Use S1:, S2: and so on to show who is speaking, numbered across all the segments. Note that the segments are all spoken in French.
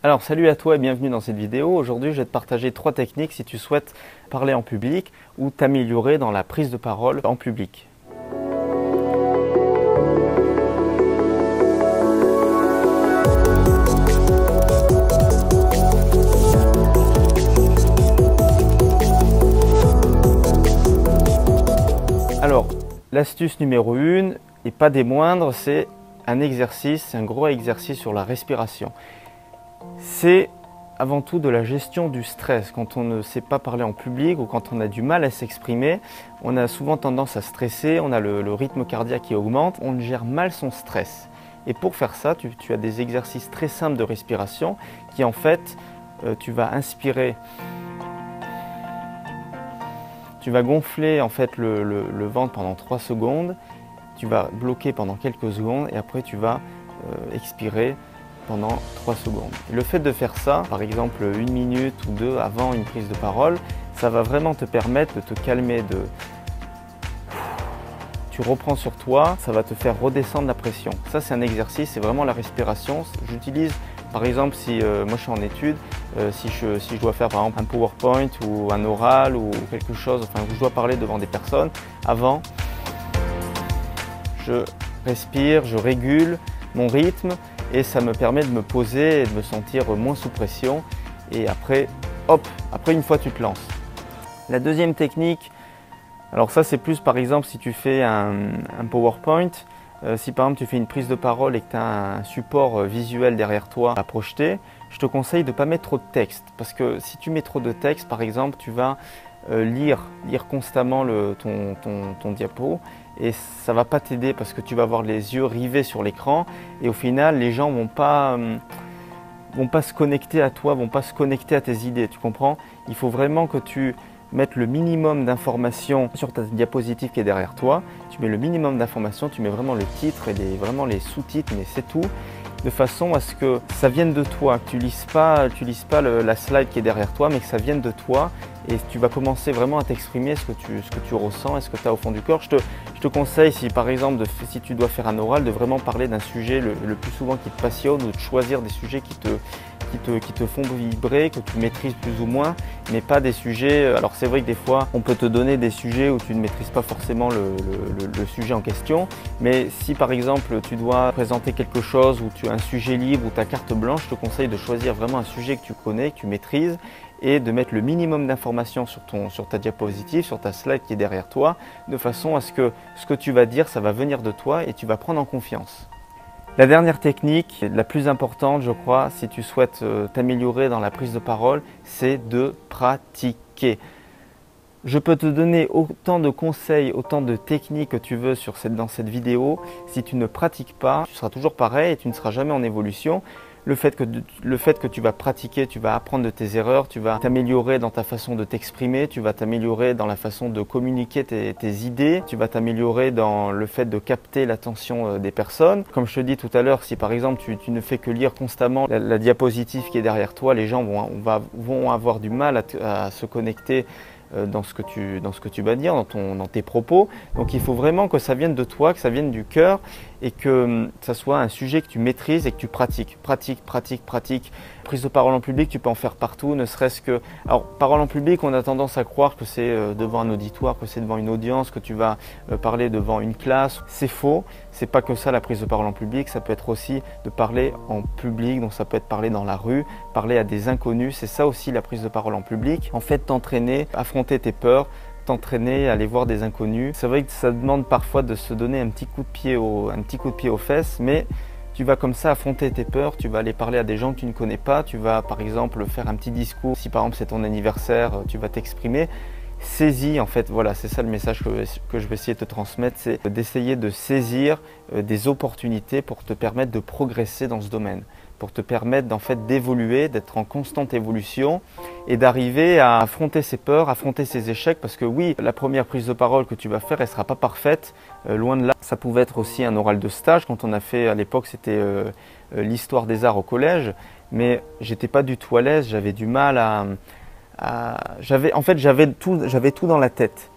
S1: Alors salut à toi et bienvenue dans cette vidéo. Aujourd'hui je vais te partager 3 techniques si tu souhaites parler en public ou t'améliorer dans la prise de parole en public. Alors l'astuce numéro 1 et pas des moindres, c'est un gros exercice sur la respiration. C'est avant tout de la gestion du stress. Quand on ne sait pas parler en public ou quand on a du mal à s'exprimer, on a souvent tendance à stresser, on a le rythme cardiaque qui augmente, on gère mal son stress. Et pour faire ça, tu as des exercices très simples de respiration qui en fait, tu vas inspirer, tu vas gonfler en fait le ventre pendant 3 secondes, tu vas bloquer pendant quelques secondes et après tu vas expirer pendant 3 secondes. Et le fait de faire ça, par exemple 1 minute ou 2 avant une prise de parole, ça va vraiment te permettre de te calmer, tu reprends sur toi, ça va te faire redescendre la pression. Ça c'est un exercice, c'est vraiment la respiration. J'utilise par exemple si moi je suis en études, si je dois faire par exemple un PowerPoint ou un oral ou quelque chose, enfin où je dois parler devant des personnes, avant je respire, je régule mon rythme et ça me permet de me poser et de me sentir moins sous pression. Et après, hop, après une fois tu te lances. La deuxième technique, alors ça c'est plus par exemple si tu fais un PowerPoint, si par exemple tu fais une prise de parole et que tu as un support visuel derrière toi à projeter, je te conseille de ne pas mettre trop de texte. Parce que si tu mets trop de texte, par exemple, tu vas lire constamment ton diapo et ça ne va pas t'aider parce que tu vas avoir les yeux rivés sur l'écran et au final les gens vont pas se connecter à toi, vont pas se connecter à tes idées, tu comprends? Il faut vraiment que tu mettes le minimum d'informations sur ta diapositive qui est derrière toi, tu mets le minimum d'informations, tu mets vraiment le titre et vraiment les sous-titres, mais c'est tout, de façon à ce que ça vienne de toi, que tu lises pas la slide qui est derrière toi, mais que ça vienne de toi et tu vas commencer vraiment à t'exprimer ce que tu ressens et ce que tu as au fond du corps. Je te conseille, si par exemple, si tu dois faire un oral, de vraiment parler d'un sujet le plus souvent qui te passionne ou de choisir des sujets qui te font vibrer, que tu maîtrises plus ou moins, mais pas des sujets. Alors c'est vrai que des fois on peut te donner des sujets où tu ne maîtrises pas forcément le sujet en question, mais si par exemple tu dois présenter quelque chose où tu as un sujet libre ou ta carte blanche, je te conseille de choisir vraiment un sujet que tu connais, que tu maîtrises et de mettre le minimum d'informations sur ta diapositive, sur ta slide qui est derrière toi, de façon à ce que ce que tu vas dire, ça va venir de toi et tu vas prendre en confiance. La dernière technique, la plus importante je crois, si tu souhaites t'améliorer dans la prise de parole, c'est de pratiquer. Je peux te donner autant de conseils, autant de techniques que tu veux dans cette vidéo. Si tu ne pratiques pas, tu seras toujours pareil et tu ne seras jamais en évolution. Le fait que tu vas pratiquer, tu vas apprendre de tes erreurs, tu vas t'améliorer dans ta façon de t'exprimer, tu vas t'améliorer dans la façon de communiquer tes idées, tu vas t'améliorer dans le fait de capter l'attention des personnes. Comme je te dis tout à l'heure, si par exemple tu ne fais que lire constamment la diapositive qui est derrière toi, les gens vont avoir du mal à se connecter dans ce que tu vas dire, dans tes propos. Donc il faut vraiment que ça vienne de toi, que ça vienne du cœur et que ça soit un sujet que tu maîtrises et que tu pratiques. Pratique. Prise de parole en public, tu peux en faire partout, ne serait-ce que... Alors, parole en public, on a tendance à croire que c'est devant un auditoire, que c'est devant une audience, que tu vas parler devant une classe. C'est faux, c'est pas que ça la prise de parole en public, ça peut être aussi de parler en public, donc ça peut être parler dans la rue, parler à des inconnus, c'est ça aussi la prise de parole en public. En fait, t'entraîner, affronter tes peurs, t'entraîner, aller voir des inconnus. C'est vrai que ça demande parfois de se donner un petit coup de pied aux fesses, mais tu vas comme ça affronter tes peurs, tu vas aller parler à des gens que tu ne connais pas, tu vas par exemple faire un petit discours, si par exemple c'est ton anniversaire, tu vas t'exprimer. Saisis, en fait, voilà, c'est ça le message que je vais essayer de te transmettre, c'est d'essayer de saisir des opportunités pour te permettre de progresser dans ce domaine, pour te permettre en fait d'évoluer, d'être en constante évolution et d'arriver à affronter ses peurs, affronter ses échecs, parce que oui, la première prise de parole que tu vas faire, elle ne sera pas parfaite, loin de là. Ça pouvait être aussi un oral de stage, quand on a fait, à l'époque, c'était l'histoire des arts au collège, mais j'étais pas du tout à l'aise, j'avais du mal j'avais tout dans la tête,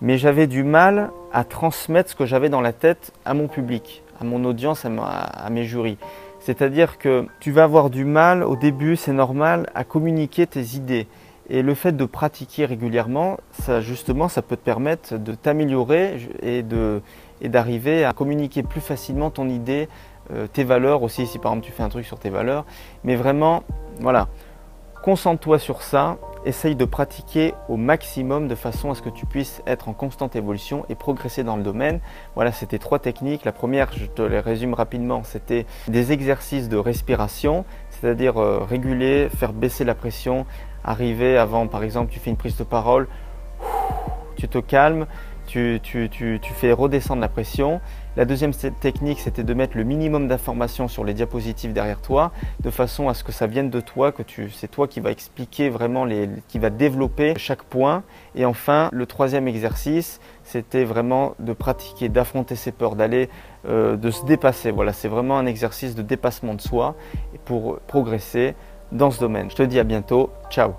S1: mais j'avais du mal à transmettre ce que j'avais dans la tête à mon public, à mon audience, à mes jurys. C'est-à-dire que tu vas avoir du mal au début, c'est normal, à communiquer tes idées. Et le fait de pratiquer régulièrement, ça justement, ça peut te permettre de t'améliorer et d'arriver à communiquer plus facilement ton idée, tes valeurs aussi, si par exemple tu fais un truc sur tes valeurs. Mais vraiment, voilà, concentre-toi sur ça, essaye de pratiquer au maximum de façon à ce que tu puisses être en constante évolution et progresser dans le domaine. Voilà, c'était 3 techniques. La première, je te les résume rapidement, c'était des exercices de respiration, c'est-à-dire réguler, faire baisser la pression, arriver avant, par exemple, tu fais une prise de parole, tu te calmes, tu fais redescendre la pression. La deuxième technique, c'était de mettre le minimum d'informations sur les diapositives derrière toi, de façon à ce que ça vienne de toi, que c'est toi qui va expliquer vraiment, qui va développer chaque point. Et enfin, le troisième exercice, c'était vraiment de pratiquer, d'affronter ses peurs, de se dépasser. Voilà, c'est vraiment un exercice de dépassement de soi pour progresser dans ce domaine. Je te dis à bientôt, ciao!